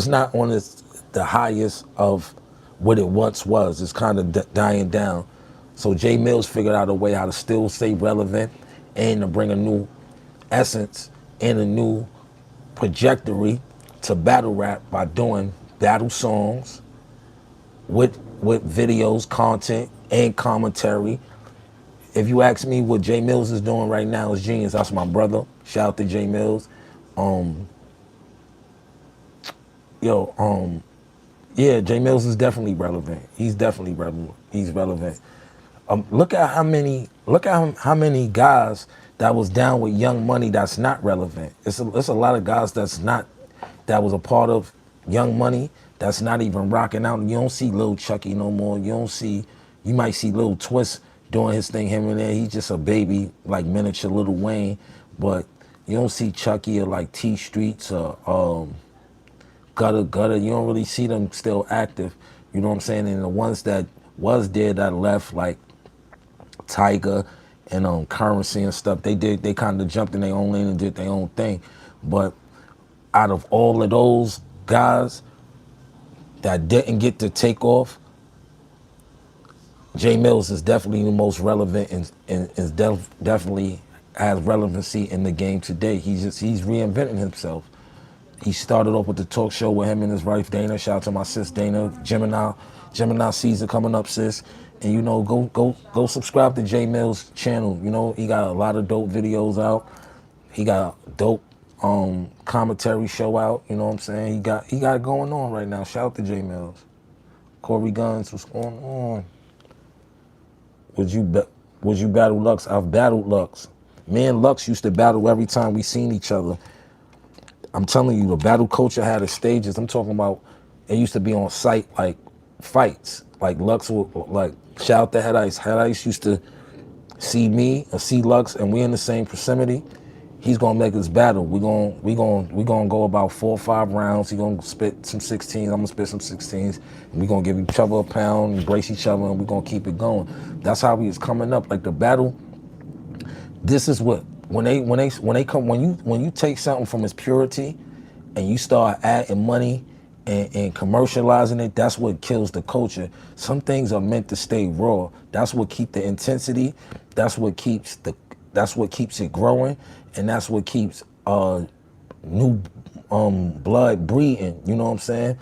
not on the highest of what it once was. It's kind of dying down. So Jay Mills figured out a way how to still stay relevant and to bring a new essence and a new trajectory to battle rap by doing battle songs with videos, content, and commentary. If you ask me what Jay Mills is doing right now is genius. That's my brother. Shout out to Jay Mills. Yeah, Jay Mills is definitely relevant. He's definitely relevant. He's relevant. Look at how many guys that was down with Young Money that's not relevant. It's a lot of guys that was a part of Young Money that's not even rocking out. You don't see Lil Chucky no more. You might see Lil Twist doing his thing here and there. He's just a baby, like miniature Lil Wayne, but you don't see Chucky or like T Streets or Gutter. You don't really see them still active. You know what I'm saying? And the ones that was there that left, like Tiger and Currency and stuff, they kind of jumped in their own lane and did their own thing. But out of all of those guys that didn't get to take off, Jay Mills is definitely the most relevant and is definitely has relevancy in the game today. He's reinventing himself. He started off with the talk show with him and his wife Dana. Shout out to my sis Dana. Gemini season coming up, sis. And you know, go subscribe to Jay Mills' channel. You know, he got a lot of dope videos out. He got a dope commentary show out. You know what I'm saying? He got it going on right now. Shout out to Jay Mills. Corey Guns, what's going on? Would you battle Lux? I've battled Lux. Me and Lux used to battle every time we seen each other. I'm telling you, the battle culture had its stages. I'm talking about, it used to be on site, like fights. Like Lux would, like, shout out to Head Ice. Head Ice used to see me or see Lux, and we in the same proximity. He's gonna make us battle. We gonna go about 4 or 5 rounds. He gonna spit some 16s. I'm gonna spit some 16s. And we gonna give each other a pound, embrace each other, and we gonna keep it going. That's how we was coming up. Like the battle. This is what when you take something from its purity, and you start adding money and commercializing it. That's what kills the culture. Some things are meant to stay raw. That's what keeps the intensity. That's what keeps it growing. And that's what keeps new blood breathing. You know what I'm saying?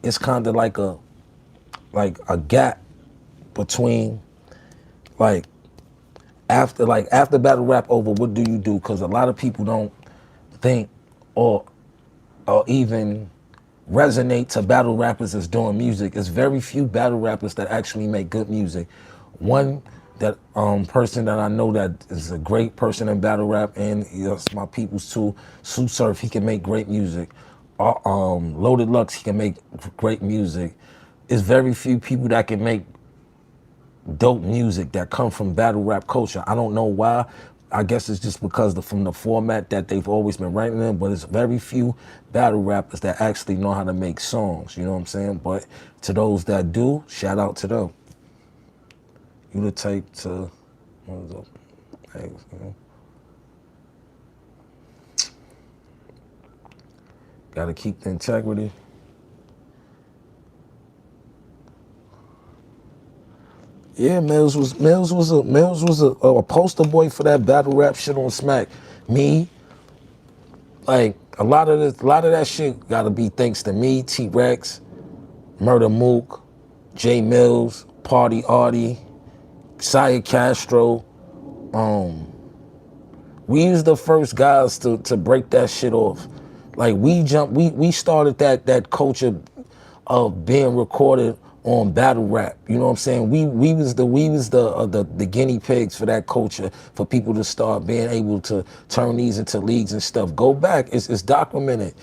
It's kind of like a gap between after battle rap over. What do you do? Because a lot of people don't think or even resonate to battle rappers as doing music. It's very few battle rappers that actually make good music. One that person that I know that is a great person in battle rap, and it's my people's too, Sue Surf, he can make great music. Loaded Lux, he can make great music. It's very few people that can make dope music that come from battle rap culture. I don't know why. I guess it's just because from the format that they've always been writing in, but it's very few battle rappers that actually know how to make songs, you know what I'm saying? But to those that do, shout out to them. You the type to, what is up? Thanks, man. Gotta keep the integrity. Yeah, Mills was a poster boy for that battle rap shit on Smack. Me, like a lot of that shit gotta be thanks to me, T-Rex, Murder Mook, J Mills, Party Artie, Saya Castro. We was the first guys to break that shit off. Like we started that culture of being recorded on battle rap. You know what I'm saying? We was the guinea pigs for that culture, for people to start being able to turn these into leagues and stuff. Go back, it's documented.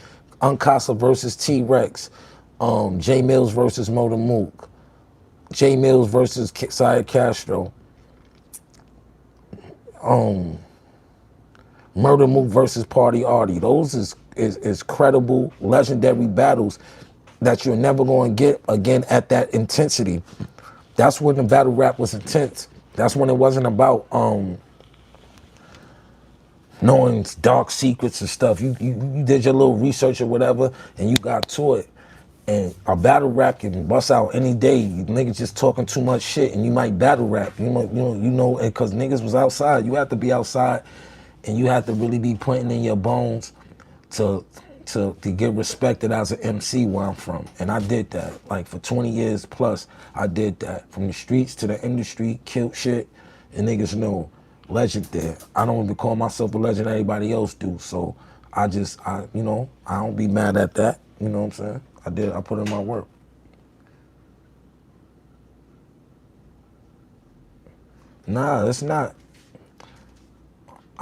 Uncasa versus T-Rex, J Mills versus Motor Mook, J Mills versus Saya Castro, Murder Mook versus Party Artie. Those is credible, legendary battles that you're never going to get again at that intensity. That's when the battle rap was intense. That's when it wasn't about knowing dark secrets and stuff. You did your little research or whatever, and you got to it. And a battle rap can bust out any day. You niggas just talking too much shit, and you might battle rap. You know, because niggas was outside. You have to be outside, and you have to really be putting in your bones to get respected as an MC where I'm from. And I did that. Like for 20 years plus, I did that. From the streets to the industry, killed shit, and niggas know, legend there. I don't even call myself a legend, everybody else do. So I don't be mad at that. You know what I'm saying? I put in my work. Nah, it's not.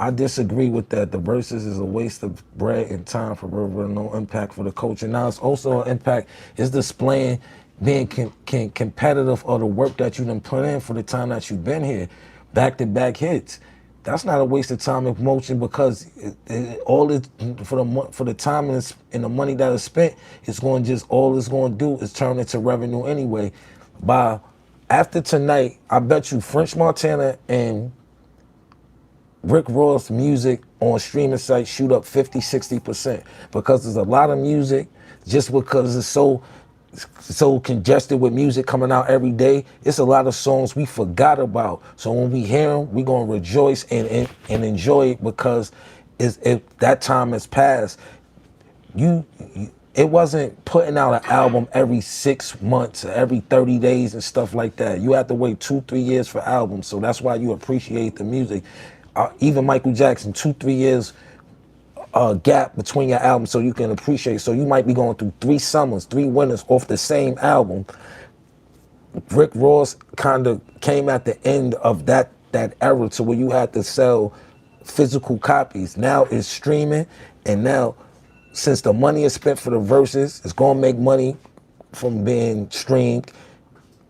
I disagree with that. The verses is a waste of bread and time for real, no impact for the culture. Now it's also an impact. It's displaying being competitive or the work that you done put in for the time that you've been here. Back-to-back hits. That's not a waste of time and promotion because all it for the time and the money that is spent, it's going to just all it's going to do is turn into revenue anyway. By after tonight, I bet you French Montana and Rick Ross music on streaming sites shoot up 50-60% because there's a lot of music just because it's so congested with music coming out every day. It's a lot of songs we forgot about. So when we hear them, we're going to rejoice and enjoy it because that time has passed. It wasn't putting out an album every 6 months, every 30 days and stuff like that. You have to wait 2-3 years for albums. So that's why you appreciate the music. Even Michael Jackson, 2-3 years gap between your albums so you can appreciate. So you might be going through 3 summers, 3 winters off the same album. Rick Ross kind of came at the end of that era to where you had to sell physical copies. Now it's streaming, and now since the money is spent for the verses, it's gonna make money from being streamed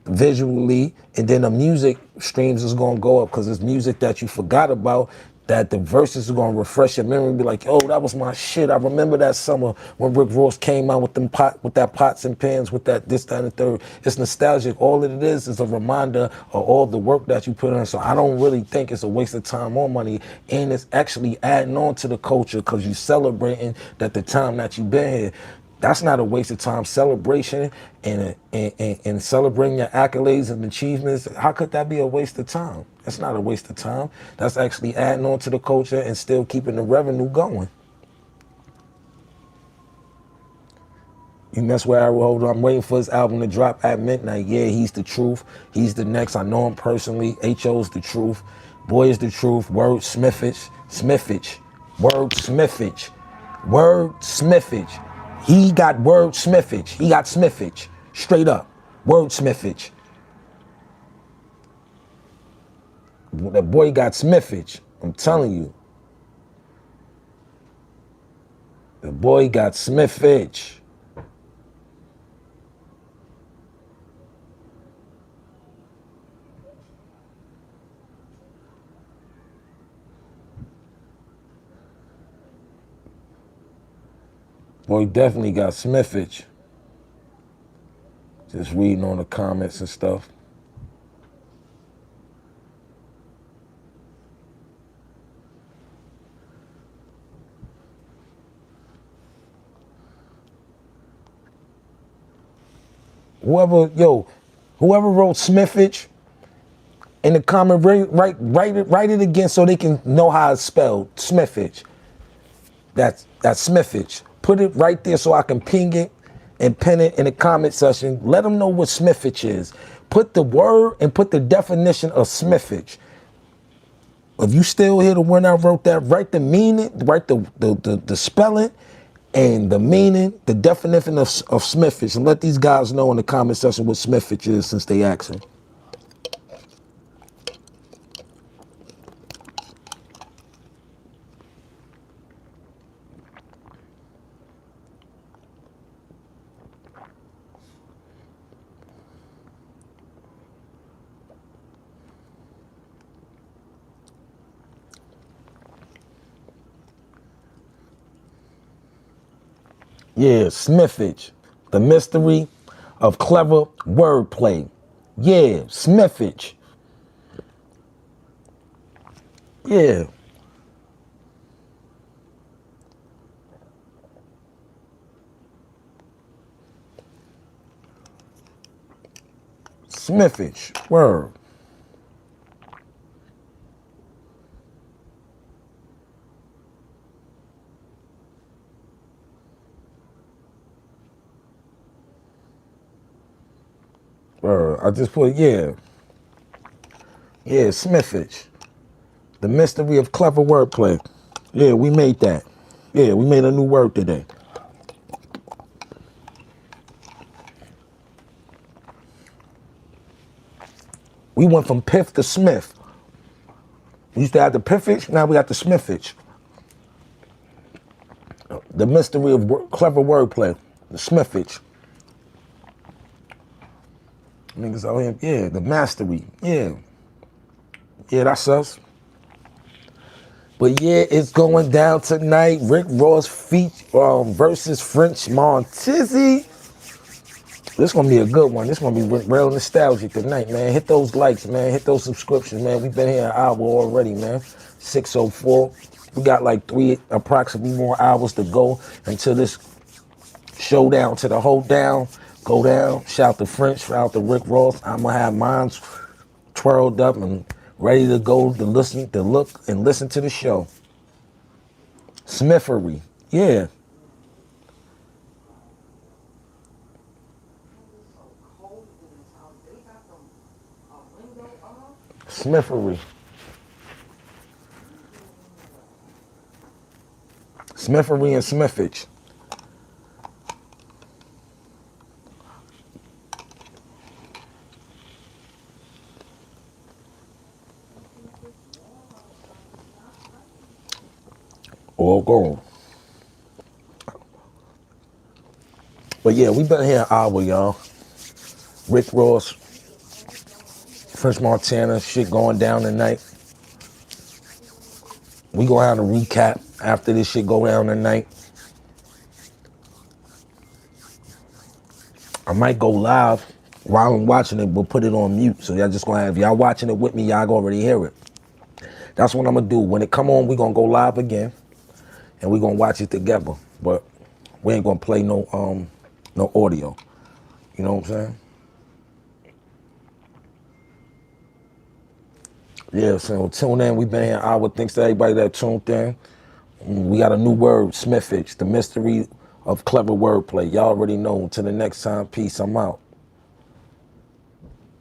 visually, and then the music streams is gonna go up because it's music that you forgot about, that the verses are gonna refresh your memory and be like, oh, that was my shit. I remember that summer when Rick Ross came out with that pots and pans, with that this, that, and the third. It's nostalgic. All it is a reminder of all the work that you put in. So I don't really think it's a waste of time or money, and it's actually adding on to the culture because you celebrating that the time that you've been here. That's not a waste of time. Celebration and celebrating your accolades and achievements. How could that be a waste of time? That's not a waste of time. That's actually adding on to the culture and still keeping the revenue going. You mess with Arrow Holder. I'm waiting for his album to drop at midnight. Yeah, he's the truth. He's the next. I know him personally. H.O.'s the truth. Boy is the truth. Word Smithage. Word Smithage. Word Smithage. He got word Smithage. He got Smithage. Straight up. Word Smithage. The boy got Smithage. I'm telling you. The boy got Smithage. Boy definitely got Smithage. Just reading on the comments and stuff. Whoever wrote Smithage in the comment, write it again so they can know how it's spelled. Smithage. That's Smithage. Put it right there so I can ping it and pin it in the comment section. Let them know what Smithage is. Put the word and put the definition of Smithage. If you still here to when I wrote that, write the meaning, write the spelling and the meaning, the definition of Smithage, and let these guys know in the comment section what Smithage is since they asking. Yeah, Smithage, the mystery of clever wordplay. Yeah, Smithage. Yeah. Smithage, word. I just put, yeah, Smithage. The mystery of clever wordplay. Yeah, we made that. Yeah, we made a new word today. We went from Piff to Smith. We used to have the piffage, now we got the smithage. The mystery of clever wordplay, the smithage. Niggas out here, yeah, the mastery, yeah. Yeah, that's us. But yeah, it's going down tonight. Rick Ross versus French Montizzi. This gonna be a good one. This gonna be real nostalgic tonight, man. Hit those likes, man. Hit those subscriptions, man. We've been here an hour already, man. 6:04. We got like approximately more hours to go until this showdown, to the hold down, go down. Shout to French, shout out to Rick Ross. I'm gonna have mine twirled up and ready to go to look and listen to the show. Smithery, yeah. Smithery. Smithery and smithage. All gone. But yeah, we been here an hour, y'all. Rick Ross, French Montana, shit going down tonight. We gonna have a recap after this shit go down tonight. I might go live while I'm watching it, but put it on mute. So y'all just gonna have, y'all watching it with me, y'all gonna already hear it. That's what I'm gonna do. When it come on, we gonna go live again and we gonna watch it together. But we ain't gonna play no audio. You know what I'm saying? Yeah, so tune in. We've been here an hour. Thanks to everybody that tuned in. We got a new word, smithage, the mystery of clever wordplay. Y'all already know. Until the next time, peace. I'm out.